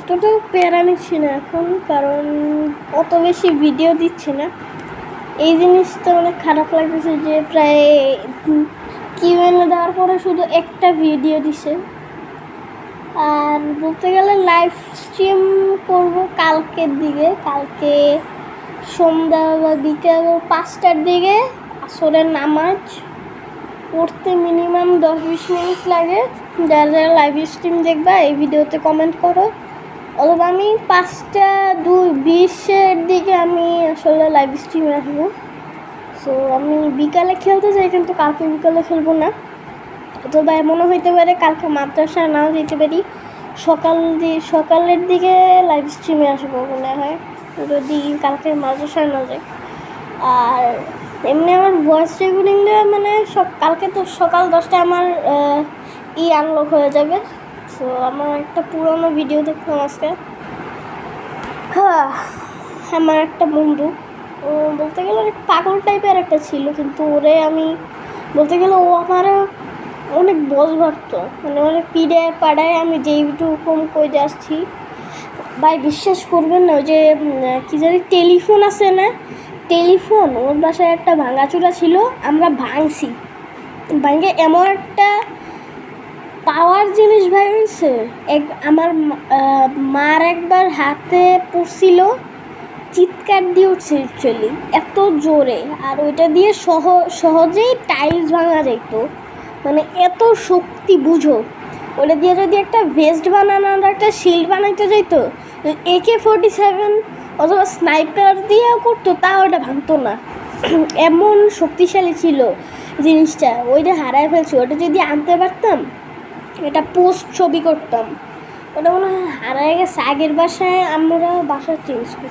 অতটাও প্যারা নিচ্ছি না এখন, কারণ অত বেশি ভিডিও দিচ্ছি না। এই জিনিসটা অনেক খারাপ লাগতেছে যে প্রায় কিউএনএ দেওয়ার পরে শুধু একটা ভিডিও দিছে। আর বলতে গেলে লাইভ স্ট্রিম করবো কালকের দিকে, কালকে সন্ধ্যা বা বিকেল 5টার দিকে। আসরের নামাজ পড়তে মিনিমাম 10-20 মিনিট লাগে। যারা যারা লাইভ স্ট্রিম দেখবা এই ভিডিওতে কমেন্ট করো, অথবা আমি 5:20-এর দিকে আমি আসলে লাইভ স্ট্রিমে আসবো। সো আমি বিকালে খেলতে চাই, কিন্তু কালকে বিকালে খেলবো না। অথবা এমনও হইতে পারে কালকে মাদ্রাসায় নাও যেতে পারি, সকালের দিকে লাইভ স্ট্রিমে আসবো মনে হয়, যদি কালকে মাদ্রাসায় না যাই। আর এমনি আমার ভয়েস রেকর্ডিং দেওয়া মানে কালকে তো সকাল 10টায় আমার আনলক হয়ে যাবে। সো আমার একটা পুরোনো ভিডিও দেখলাম আজকে। আমার একটা বন্ধু, ও বলতে গেলে অনেক পাগল টাইপের একটা ছিল, কিন্তু ওরে আমি বলতে গেলে ও আমার অনেক বস ভাবত, মানে অনেক পিড়ায় পাড়ায় আমি যেইটুকু কই আসছি। ভাই বিশ্বাস করবেন না, ওই যে কী জানি টেলিফোন আছে না, টেলিফোন ওর বাসায় একটা ভাঙাচোরা ছিল, আমরা ভাঙছি। ভাঙে এমন একটা পাওয়ার জিনিস ভাই হয়েছে, আমার মার একবার হাতে পড়ছিল, চিৎকার দিয়ে উঠছে অ্যাকচুয়ালি এত জোরে। আর ওইটা দিয়ে সহজেই টাইলস ভাঙা যেত, মানে এত শক্তি বুঝো। ওটা দিয়ে যদি একটা ভেস্ট বানানোর একটা শিল্ড বানাইতে যেত, AK-47 অথবা স্নাইপার দিয়েও করতো, তাও ওটা ভাঙতো না, এমন শক্তিশালী ছিল জিনিসটা। ওইটা হারায় ফেলছি, ওটা যদি আনতে পারতাম এটা পোস্ট ছবি করতাম। ওটা মনে হয় হারায় গেছে। আগের বাসায় আমরা বাসা চেঞ্জ করি।